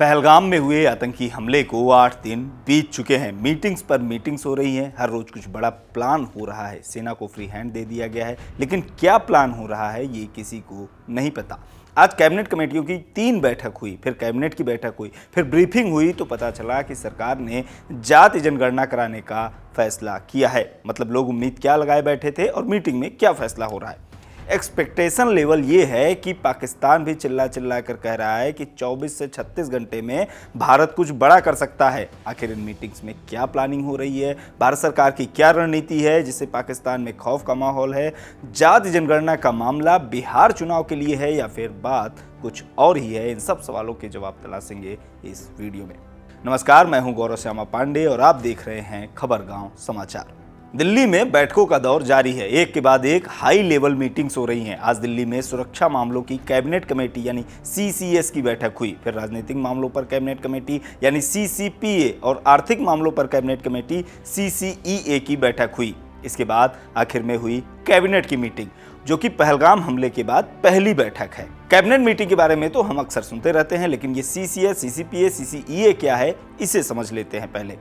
पहलगाम में हुए आतंकी हमले को 8 दिन बीत चुके हैं। मीटिंग्स पर मीटिंग्स हो रही हैं, हर रोज कुछ बड़ा प्लान हो रहा है। सेना को फ्री हैंड दे दिया गया है, लेकिन क्या प्लान हो रहा है ये किसी को नहीं पता। आज कैबिनेट कमेटियों की 3 बैठक हुई, फिर कैबिनेट की बैठक हुई, फिर ब्रीफिंग हुई तो पता चला कि सरकार ने जाति जनगणना कराने का फैसला किया है। मतलब लोग उम्मीद क्या लगाए बैठे थे और मीटिंग में क्या फैसला हो रहा है। एक्सपेक्टेशन लेवल ये है कि पाकिस्तान भी चिल्ला चिल्ला कर कह रहा है कि 24 से 36 घंटे में भारत कुछ बड़ा कर सकता है। आखिर इन मीटिंग्स में क्या प्लानिंग हो रही है, भारत सरकार की क्या रणनीति है जिससे पाकिस्तान में खौफ का माहौल है, जाति जनगणना का मामला बिहार चुनाव के लिए है या फिर बात कुछ और ही है, इन सब सवालों के जवाब तलाशेंगे इस वीडियो में। नमस्कार, मैं हूं गौरव श्यामा पांडे और आप देख रहे हैं खबरगांव समाचार। दिल्ली में बैठकों का दौर जारी है, एक के बाद एक हाई लेवल मीटिंग्स हो रही हैं। आज दिल्ली में सुरक्षा मामलों की कैबिनेट कमेटी यानी सीसीएस की बैठक हुई, फिर राजनीतिक मामलों पर कैबिनेट कमेटी यानी सीसीपीए और आर्थिक मामलों पर कैबिनेट कमेटी सीसीईए की बैठक हुई। इसके बाद आखिर में हुई कैबिनेट की मीटिंग, जो कि पहलगाम हमले के बाद पहली बैठक है। कैबिनेट मीटिंग के बारे में तो हम अक्सर सुनते रहते हैं, लेकिन ये सीसीएस, सीसीपीए, सीसीईए क्या है, इसे समझ लेते हैं पहले।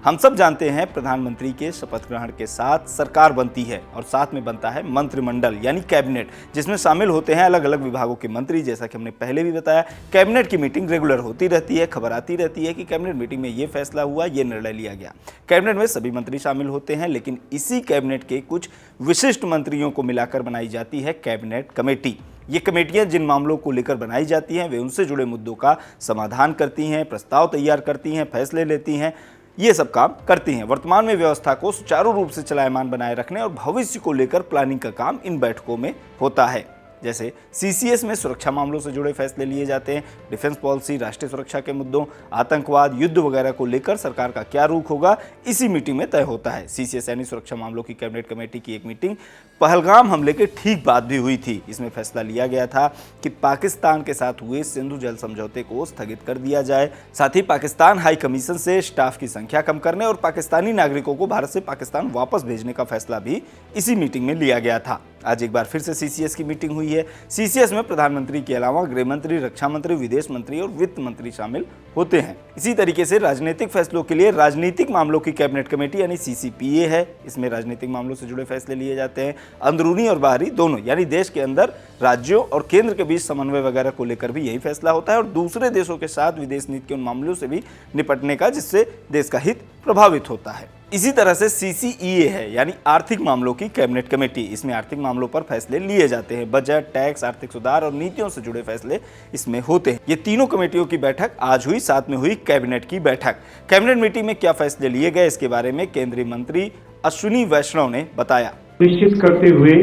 हम सब जानते हैं प्रधानमंत्री के शपथ ग्रहण के साथ सरकार बनती है और साथ में बनता है मंत्रिमंडल यानी कैबिनेट, जिसमें शामिल होते हैं अलग अलग विभागों के मंत्री। जैसा कि हमने पहले भी बताया, कैबिनेट की मीटिंग रेगुलर होती रहती है, खबर आती रहती है कि कैबिनेट मीटिंग में ये फैसला हुआ, ये निर्णय लिया गया। कैबिनेट में सभी मंत्री शामिल होते हैं, लेकिन इसी कैबिनेट के कुछ विशिष्ट मंत्रियों को मिलाकर बनाई जाती है कैबिनेट कमेटी। ये कमेटियां जिन मामलों को लेकर बनाई जाती हैं वे उनसे जुड़े मुद्दों का समाधान करती हैं, प्रस्ताव तैयार करती हैं, फैसले लेती हैं, ये सब काम करती हैं। वर्तमान में व्यवस्था को सुचारू रूप से चलायमान बनाए रखने और भविष्य को लेकर प्लानिंग का काम इन बैठकों में होता है। जैसे सीसीएस में सुरक्षा मामलों से जुड़े फैसले लिए जाते हैं, डिफेंस पॉलिसी, राष्ट्रीय सुरक्षा के मुद्दों, आतंकवाद, युद्ध वगैरह को लेकर सरकार का क्या रुख होगा, इसी मीटिंग में तय होता है। सीसीएस यानी सुरक्षा मामलों की कैबिनेट कमेटी की एक मीटिंग पहलगाम हमले के ठीक बाद भी हुई थी। इसमें फैसला लिया गया था कि पाकिस्तान के साथ हुए सिंधु जल समझौते को स्थगित कर दिया जाए, साथ ही पाकिस्तान हाई कमीशन से स्टाफ की संख्या कम करने और पाकिस्तानी नागरिकों को भारत से पाकिस्तान वापस भेजने का फैसला भी इसी मीटिंग में लिया गया था। आज एक बार फिर से सीसीएस की मीटिंग हुई है। सीसीएस में प्रधानमंत्री के अलावा गृह मंत्री, रक्षा मंत्री, विदेश मंत्री और वित्त मंत्री शामिल होते हैं। इसी तरीके से राजनीतिक फैसलों के लिए राजनीतिक मामलों की कैबिनेट कमेटी यानी सीसीपीए है। इसमें राजनीतिक मामलों से जुड़े फैसले लिए जाते हैं, अंदरूनी और बाहरी दोनों, यानी देश के अंदर राज्यों और केंद्र के बीच समन्वय वगैरह को लेकर भी यही फैसला होता है और दूसरे देशों के साथ विदेश नीति के उन मामलों से भी निपटने का जिससे देश का हित प्रभावित होता है। इसी तरह से सीसीईए है यानी आर्थिक मामलों की कैबिनेट कमेटी। इसमें आर्थिक मामलों पर फैसले लिए जाते हैं, बजट, टैक्स, आर्थिक सुधार और नीतियों से जुड़े फैसले इसमें होते हैं। ये तीनों कमेटियों की बैठक आज हुई, साथ में हुई कैबिनेट की बैठक। कैबिनेट मीटिंग में क्या फैसले लिए गए, इसके बारे में केंद्रीय मंत्री अश्विनी वैष्णव ने बताया। निश्चित करते हुए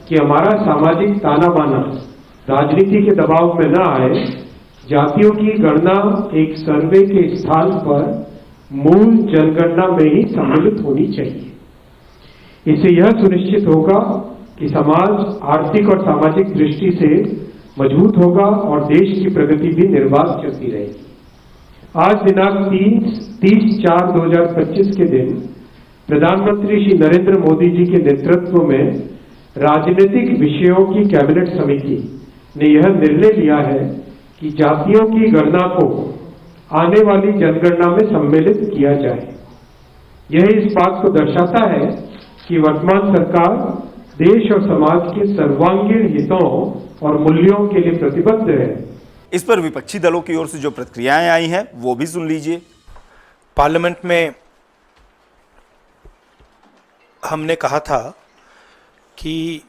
कि हमारा सामाजिक ताना बाना राजनीति के दबाव में न आए, जातियों की गणना एक सर्वे के स्थान पर मूल जनगणना में ही सम्मिलित होनी चाहिए। इससे यह सुनिश्चित होगा कि समाज आर्थिक और सामाजिक दृष्टि से मजबूत होगा और देश की प्रगति भी निर्बाध चलती रहेगी। आज दिनांक 30/4/2025 के दिन प्रधानमंत्री श्री नरेंद्र मोदी जी के नेतृत्व में राजनीतिक विषयों की कैबिनेट समिति ने यह निर्णय लिया है कि जातियों की गणना को आने वाली जनगणना में सम्मिलित किया जाए। यह इस बात को दर्शाता है कि वर्तमान सरकार देश और समाज के सर्वांगीण हितों और मूल्यों के लिए प्रतिबद्ध है। इस पर विपक्षी दलों की ओर से जो प्रतिक्रियाएं आई हैं वो भी सुन लीजिए। पार्लियामेंट में हमने कहा था कि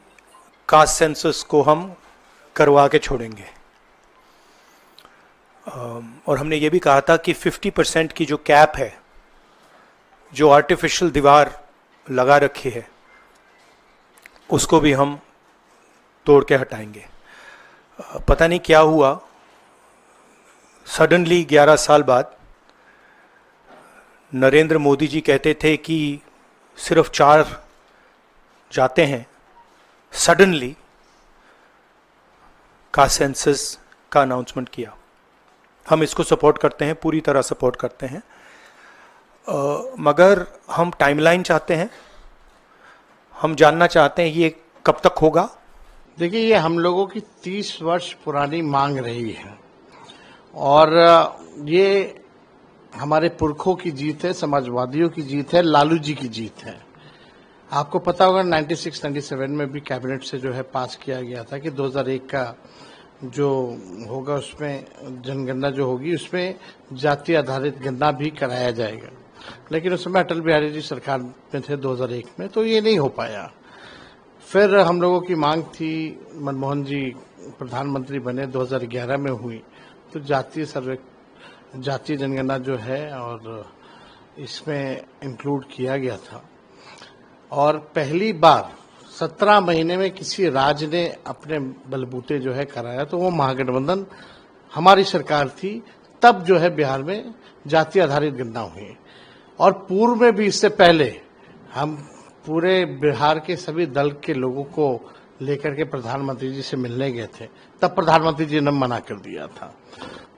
कास्ट सेंसस को हम करवा के छोड़ेंगे और हमने ये भी कहा था कि 50% की जो कैप है, जो आर्टिफिशियल दीवार लगा रखी है, उसको भी हम तोड़ के हटाएंगे। पता नहीं क्या हुआ, सडनली 11 साल बाद नरेंद्र मोदी जी कहते थे कि सिर्फ 4 जाते हैं, सडनली कास्ट सेंसस का अनाउंसमेंट किया। हम इसको सपोर्ट करते हैं, पूरी तरह सपोर्ट करते हैं, मगर हम टाइमलाइन चाहते हैं। हम जानना चाहते हैं ये कब तक होगा। देखिए, ये हम लोगों की 30 वर्ष पुरानी मांग रही है और ये हमारे पुरखों की जीत है, समाजवादियों की जीत है, लालू जी की जीत है। आपको पता होगा 96-97 में भी कैबिनेट से जो है पास किया गया था कि 2001 का जो होगा उसमें जनगणना जो होगी उसमें जाति आधारित गणना भी कराया जाएगा, लेकिन उस समय अटल बिहारी जी सरकार में थे 2001 में, तो ये नहीं हो पाया। फिर हम लोगों की मांग थी, मनमोहन जी प्रधानमंत्री बने 2011 में हुई, तो जातीय जनगणना जो है और इसमें इंक्लूड किया गया था। और पहली बार 17 महीने में किसी राज्य ने अपने बलबूते जो है कराया, तो वो महागठबंधन हमारी सरकार थी। तब जो है बिहार में जाति आधारित गणना हुई, और पूर्व में भी इससे पहले हम पूरे बिहार के सभी दल के लोगों को लेकर के प्रधानमंत्री जी से मिलने गए थे। तब प्रधानमंत्री जी ने मना कर दिया था,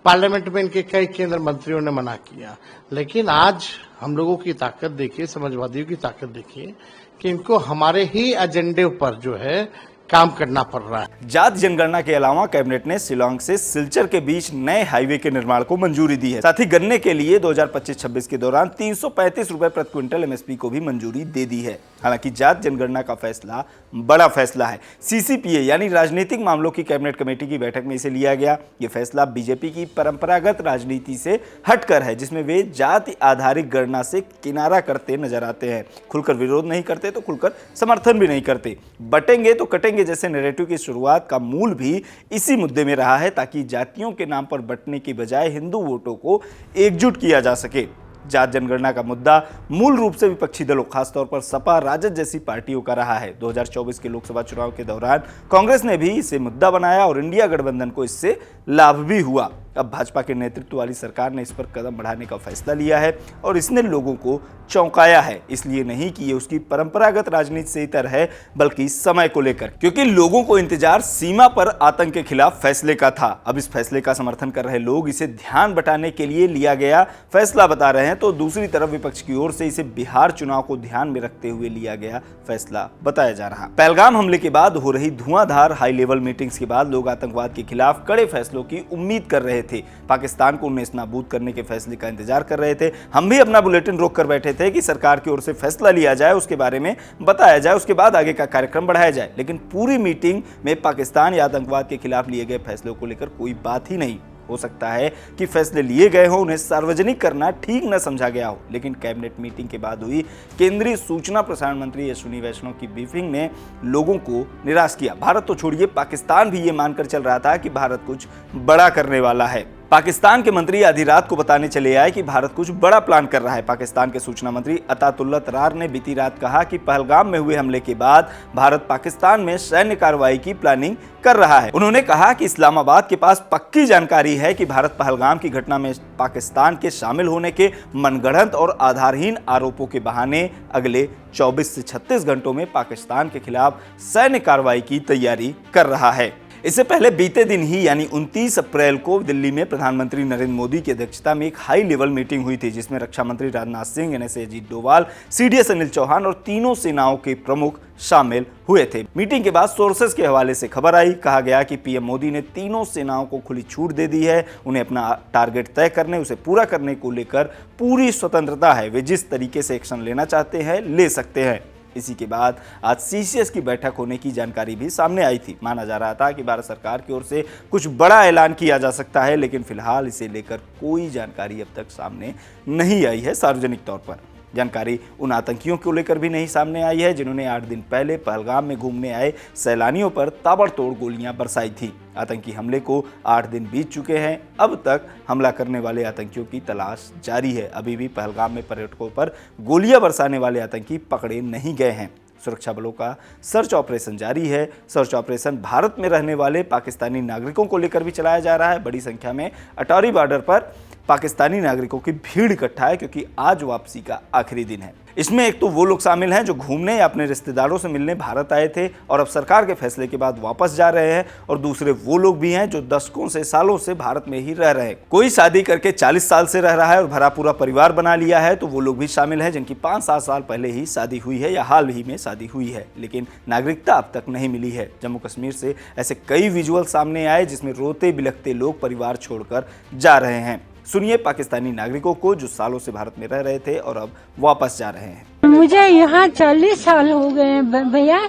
पार्लियामेंट में इनके कई केंद्र मंत्रियों ने मना किया। लेकिन आज हम लोगों की ताकत देखिए, समाजवादियों की ताकत देखिए कि इनको हमारे ही एजेंडे पर जो है काम करना पड़ रहा है। जाति जनगणना के अलावा कैबिनेट ने शिलांग से सिलचर के बीच नए हाईवे के निर्माण को मंजूरी दी है। साथ ही गन्ने के लिए 2025-26 के दौरान 335 रुपए प्रति क्विंटल एमएसपी को भी मंजूरी दे दी है। हालांकि जाति जनगणना का फैसला बड़ा फैसला है। सीसीपीए यानी राजनीतिक मामलों की कैबिनेट कमेटी की बैठक में इसे लिया गया। ये फैसला बीजेपी की परंपरागत राजनीति से हटकर है, जिसमें वे जाति आधारित गणना से किनारा करते नजर आते हैं। खुलकर विरोध नहीं करते तो खुलकर समर्थन भी नहीं करते। बटेंगे तो कटेंगे जैसे नैरेटिव की शुरुआत का मूल भी इसी मुद्दे में रहा है, ताकि जातियों के नाम पर बंटने की बजाय हिंदू वोटों को एकजुट किया जा सके। जाति जनगणना का मुद्दा मूल रूप से विपक्षी दलों, खासतौर पर सपा राजद जैसी पार्टियों का रहा है। 2024 के लोकसभा चुनाव के दौरान कांग्रेस ने भी इसे मुद्दा बनाया और इंडिया गठबंधन को इससे लाभ भी हुआ। अब भाजपा के नेतृत्व वाली सरकार ने इस पर कदम बढ़ाने का फैसला लिया है और इसने लोगों को चौंकाया है। इसलिए नहीं कि ये उसकी परंपरागत राजनीति से इतर है, बल्कि समय को लेकर, क्योंकि लोगों को इंतजार सीमा पर आतंक के खिलाफ फैसले का था। अब इस फैसले का समर्थन कर रहे लोग इसे ध्यान बटाने के लिए लिया गया फैसला बता रहे हैं, तो दूसरी तरफ विपक्ष की ओर से इसे बिहार चुनाव को ध्यान में रखते हुए लिया गया फैसला बताया जा रहा। पहलगाम हमले के बाद हो रही धुआंधार हाई लेवल मीटिंग्स के बाद लोग आतंकवाद के खिलाफ कड़े फैसलों की उम्मीद कर रहे थे। पाकिस्तान को नेस्त नाबूद करने के फैसले का इंतजार कर रहे थे। हम भी अपना बुलेटिन रोक कर बैठे थे कि सरकार की ओर से फैसला लिया जाए, उसके बारे में बताया जाए, उसके बाद आगे का कार्यक्रम बढ़ाया जाए। लेकिन पूरी मीटिंग में पाकिस्तान या आतंकवाद के खिलाफ लिए गए फैसलों को लेकर कोई बात ही नहीं। हो सकता है कि फैसले लिए गए हों, उन्हें सार्वजनिक करना ठीक न समझा गया हो, लेकिन कैबिनेट मीटिंग के बाद हुई केंद्रीय सूचना प्रसारण मंत्री अश्विनी वैष्णव की ब्रीफिंग ने लोगों को निराश किया। भारत तो छोड़िए, पाकिस्तान भी ये मानकर चल रहा था कि भारत कुछ बड़ा करने वाला है। पाकिस्तान के मंत्री आधी रात को बताने चले आए कि भारत कुछ बड़ा प्लान कर रहा है। पाकिस्तान के सूचना मंत्री अतातुल्लाह तरार ने बीती रात कहा कि पहलगाम में हुए हमले के बाद भारत पाकिस्तान में सैन्य कार्रवाई की प्लानिंग कर रहा है। उन्होंने कहा कि इस्लामाबाद के पास पक्की जानकारी है कि भारत पहलगाम की घटना में पाकिस्तान के शामिल होने के मनगढ़ंत और आधारहीन आरोपों के बहाने अगले 24 से 36 घंटों में पाकिस्तान के खिलाफ सैन्य कार्रवाई की तैयारी कर रहा है। इससे पहले बीते दिन ही यानी 29 अप्रैल को दिल्ली में प्रधानमंत्री नरेंद्र मोदी की अध्यक्षता में एक हाई लेवल मीटिंग हुई थी, जिसमें रक्षा मंत्री राजनाथ सिंह, एनएसए अजीत डोभाल, सीडीएस अनिल चौहान और तीनों सेनाओं के प्रमुख शामिल हुए थे। मीटिंग के बाद सोर्सेस के हवाले से खबर आई, कहा गया कि पीएम मोदी ने तीनों सेनाओं को खुली छूट दे दी है। उन्हें अपना टारगेट तय करने, उसे पूरा करने को लेकर पूरी स्वतंत्रता है। वे जिस तरीके से एक्शन लेना चाहते हैं ले सकते हैं। इसी के बाद आज सीसीएस की बैठक होने की जानकारी भी सामने आई थी। माना जा रहा था कि भारत सरकार की ओर से कुछ बड़ा ऐलान किया जा सकता है, लेकिन फिलहाल इसे लेकर कोई जानकारी अब तक सामने नहीं आई है। सार्वजनिक तौर पर जानकारी उन आतंकियों को लेकर भी नहीं सामने आई है जिन्होंने 8 दिन पहले पहलगाम में घूमने आए सैलानियों पर ताबड़तोड़ गोलियां बरसाई थी। आतंकी हमले को 8 दिन बीत चुके हैं। अब तक हमला करने वाले आतंकियों की तलाश जारी है। अभी भी पहलगाम में पर्यटकों पर गोलियां बरसाने वाले आतंकी पकड़े नहीं गए हैं। सुरक्षा बलों का सर्च ऑपरेशन जारी है। सर्च ऑपरेशन भारत में रहने वाले पाकिस्तानी नागरिकों को लेकर भी चलाया जा रहा है। बड़ी संख्या में अटौरी बॉर्डर पर पाकिस्तानी नागरिकों की भीड़ इकट्ठा है क्योंकि आज वापसी का आखिरी दिन है। इसमें एक तो वो लोग शामिल हैं जो घूमने या अपने रिश्तेदारों से मिलने भारत आए थे और अब सरकार के फैसले के बाद वापस जा रहे हैं, और दूसरे वो लोग भी हैं जो दशकों से सालों से भारत में ही रह रहे हैं। कोई शादी करके 40 साल से रह रहा है और भरा पूरा परिवार बना लिया है, तो वो लोग भी शामिल हैं जिनकी 5-7 साल पहले ही शादी हुई है या हाल ही में शादी हुई है, लेकिन नागरिकता अब तक नहीं मिली है। जम्मू कश्मीर से ऐसे कई विजुअल सामने आए जिसमें रोते बिलखते लोग परिवार छोड़कर जा रहे हैं। सुनिए पाकिस्तानी नागरिकों को जो सालों से भारत में रह रहे थे और अब वापस जा रहे हैं। मुझे यहाँ 40 साल हो गए हैं भैया,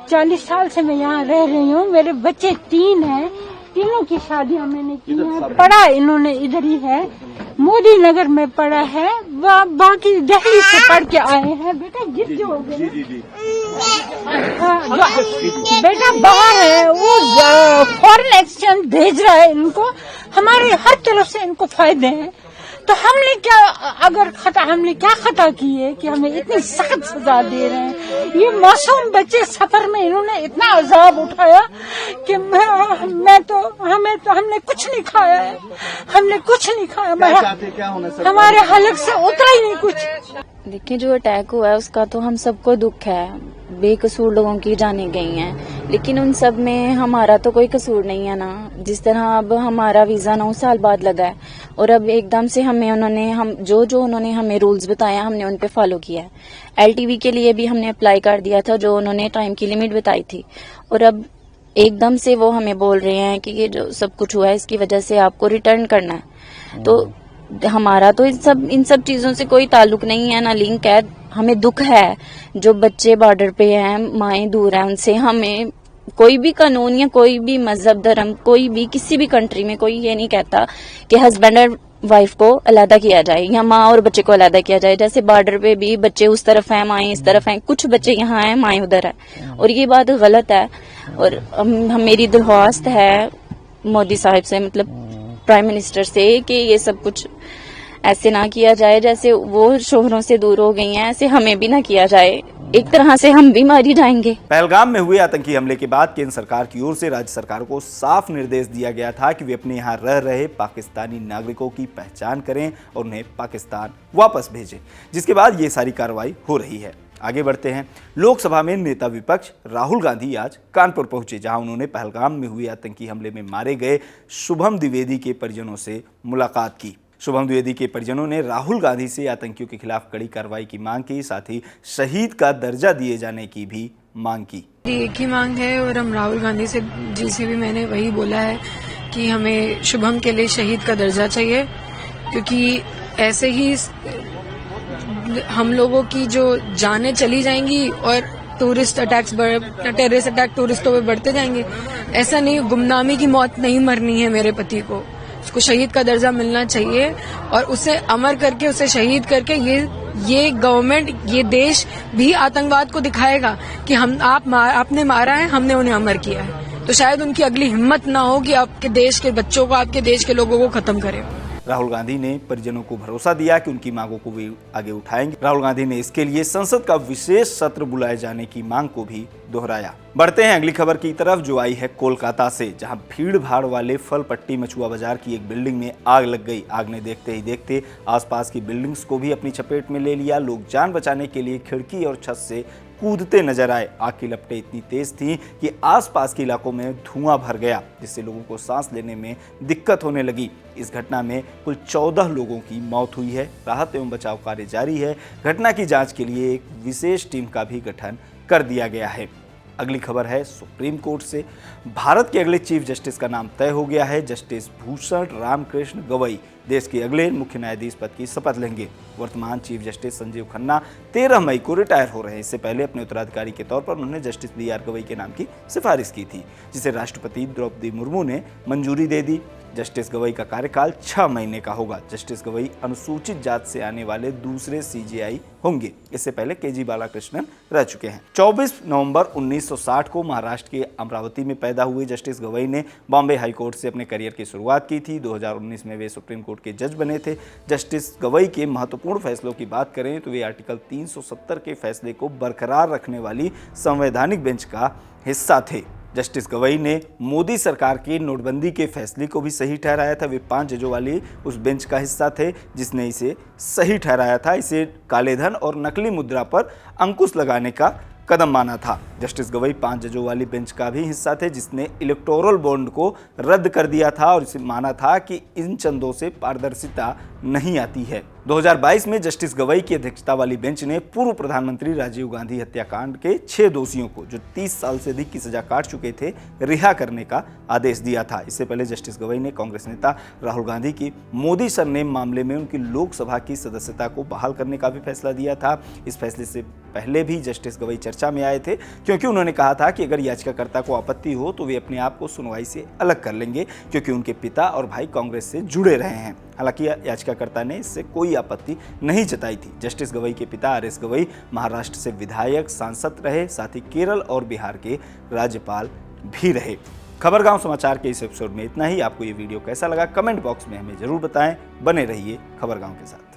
40 साल से मैं यहाँ रह रही हूँ। मेरे बच्चे 3 हैं, तीनों की शादियाँ मैंने की है। पढ़ा इन्होंने इधर ही है, मोदी नगर में पढ़ा है, बाकी दिल्ली से पढ़ के आए हैं। बेटा जिद हो गए, बेटा बाहर है, वो फॉरेन एक्सचेंज भेज रहा है इनको। हमारे हर तरफ से इनको फायदे हैं, तो हमने क्या खता की है कि हमें इतनी सख्त सजा दे रहे हैं। ये मासूम बच्चे सफर में इन्होंने इतना अजाब उठाया कि हमने कुछ नहीं खाया है, हमने कुछ नहीं खाया, हमारे हलक से उतरा ही नहीं कुछ। देखिए, जो अटैक हुआ है उसका तो हम सबको दुख है, बेकसूर लोगों की जाने गई हैं, लेकिन उन सब में हमारा तो कोई कसूर नहीं है ना। जिस तरह अब हमारा वीजा 9 साल बाद लगा है और अब एकदम से उन्होंने हमें रूल्स बताया, हमने उन पे फॉलो किया है। LTV के लिए भी हमने अप्लाई कर दिया था, जो उन्होंने टाइम की लिमिट बताई थी, और अब एकदम से वो हमें बोल रहे हैं कि ये जो सब कुछ हुआ है इसकी वजह से आपको रिटर्न करना है। तो हमारा तो इन सब चीजों से कोई ताल्लुक नहीं है, ना लिंक है। हमें दुख है जो बच्चे बॉर्डर पे हैं, माएँ दूर हैं उनसे। हमें कोई भी कानून या कोई भी मजहब धर्म, कोई भी किसी भी कंट्री में कोई ये नहीं कहता कि हस्बैंड और वाइफ को अलग किया जाए या माँ और बच्चे को अलग किया जाए। जैसे बॉर्डर पे भी बच्चे उस तरफ हैं, माएँ इस तरफ हैं, कुछ बच्चे यहाँ हैं, माएँ उधर है, और ये बात गलत है। और मेरी दरख्वास्त है मोदी साहब से, मतलब प्राइम मिनिस्टर से, कि ये सब कुछ ऐसे ना किया जाए। जैसे वो शोहरों से दूर हो गई हैं, ऐसे हमें भी ना किया जाए। एक तरह से हम भी मारी जाएंगे। पहलगाम में हुए आतंकी हमले के बाद केंद्र सरकार की ओर से राज्य सरकार को साफ निर्देश दिया गया था कि वे अपने यहाँ रह रहे पाकिस्तानी नागरिकों की पहचान करें और उन्हें पाकिस्तान वापस भेजें, जिसके बाद ये सारी कार्रवाई हो रही है। आगे बढ़ते हैं। लोकसभा में नेता विपक्ष राहुल गांधी आज कानपुर पहुंचे, जहां उन्होंने पहलगाम में हुए आतंकी हमले में मारे गए शुभम द्विवेदी के परिजनों से मुलाकात की। शुभम द्विवेदी के परिजनों ने राहुल गांधी से आतंकियों के खिलाफ कड़ी कार्रवाई की मांग की, साथ ही शहीद का दर्जा दिए जाने की भी मांग की। एक ही मांग है और हम राहुल गांधी जी से भी मैंने वही बोला है कि हमें शुभम के लिए शहीद का दर्जा चाहिए, क्योंकि ऐसे ही हम लोगों की जो जानें चली जाएंगी और टेररिस्ट अटैक टूरिस्टों पे बढ़ते जाएंगे। ऐसा नहीं, गुमनामी की मौत नहीं मरनी है मेरे पति को, उसको शहीद का दर्जा मिलना चाहिए, और उसे अमर करके, उसे शहीद करके ये गवर्नमेंट, ये देश भी आतंकवाद को दिखाएगा कि आपने मारा है, हमने उन्हें अमर किया है। तो शायद उनकी अगली हिम्मत ना हो कि आपके देश के बच्चों को, आपके देश के लोगों को खत्म करें। राहुल गांधी ने परिजनों को भरोसा दिया कि उनकी मांगों को वे आगे उठाएंगे। राहुल गांधी ने इसके लिए संसद का विशेष सत्र बुलाए जाने की मांग को भी दोहराया। बढ़ते हैं अगली खबर की तरफ, जो आई है कोलकाता से, जहां भीड़ भाड़ वाले फल पट्टी मछुआ बाजार की एक बिल्डिंग में आग लग गई। आग ने देखते ही देखते आसपास की बिल्डिंग्स को भी अपनी चपेट में ले लिया। लोग जान बचाने के लिए खिड़की और छत से कूदते नजर आए। आग की लपटें इतनी तेज थीं कि आसपास के इलाकों में धुआं भर गया, जिससे लोगों को सांस लेने में दिक्कत होने लगी। इस घटना में कुल 14 लोगों की मौत हुई है। राहत एवं बचाव कार्य जारी है। घटना की जांच के लिए एक विशेष टीम का भी गठन कर दिया गया है। अगली खबर है सुप्रीम कोर्ट से। भारत के अगले चीफ जस्टिस का नाम तय हो गया है। जस्टिस भूषण रामकृष्ण गवई देश के अगले मुख्य न्यायाधीश पद की शपथ लेंगे। वर्तमान चीफ जस्टिस संजीव खन्ना 13 मई को रिटायर हो रहे हैं। इससे पहले अपने उत्तराधिकारी के तौर पर उन्होंने जस्टिस BR गवई के नाम की सिफारिश की थी, जिसे राष्ट्रपति द्रौपदी मुर्मू ने मंजूरी दे दी। जस्टिस गवई का कार्यकाल 6 महीने का होगा। जस्टिस गवई अनुसूचित जात से आने वाले दूसरे CJI होंगे। इससे पहले KG बालाकृष्णन रह चुके हैं। 24 नवंबर 1960 को महाराष्ट्र के अमरावती में पैदा हुए जस्टिस गवई ने बॉम्बे हाई कोर्ट से अपने करियर की शुरुआत की थी। 2019 में वे सुप्रीम कोर्ट के जज बने थे। जस्टिस गवई के महत्वपूर्ण फैसलों की बात करें तो वे आर्टिकल 370 के फैसले को बरकरार रखने वाली संवैधानिक बेंच का हिस्सा थे। जस्टिस गवई ने मोदी सरकार की नोटबंदी के फैसले को भी सही ठहराया था। वे 5 जजों वाली उस बेंच का हिस्सा थे जिसने इसे सही ठहराया था। इसे कालेधन और नकली मुद्रा पर अंकुश लगाने का कदम माना था। जस्टिस गवई 5 जजों वाली बेंच का भी हिस्सा थे जिसने इलेक्टोरल बॉन्ड को रद्द कर दिया था और इसे माना था कि इन चंदों से पारदर्शिता नहीं आती है। 2022 में जस्टिस गवई की अध्यक्षता वाली बेंच ने पूर्व प्रधानमंत्री राजीव गांधी हत्याकांड के 6 दोषियों को, जो 30 साल से अधिक की सजा काट चुके थे, रिहा करने का आदेश दिया था। इससे पहले जस्टिस गवई ने कांग्रेस नेता राहुल गांधी की मोदी सरनेम मामले में उनकी लोकसभा की सदस्यता को बहाल करने का भी फैसला दिया था। इस फैसले से पहले भी जस्टिस गवई चर्चा में आए थे क्योंकि उन्होंने कहा था कि अगर याचिकाकर्ता को आपत्ति हो तो वे अपने आप को सुनवाई से अलग कर लेंगे क्योंकि उनके पिता और भाई कांग्रेस से जुड़े रहे हैं। हालांकि याचिकाकर्ता ने इससे कोई आपत्ति नहीं जताई थी। जस्टिस गवई के पिता आर एस गवई महाराष्ट्र से विधायक, सांसद रहे, साथ ही केरल और बिहार के राज्यपाल भी रहे। खबरगांव समाचार के इस एपिसोड में इतना ही। आपको ये वीडियो कैसा लगा कमेंट बॉक्स में हमें जरूर बताएं। बने रहिए खबरगांव के साथ।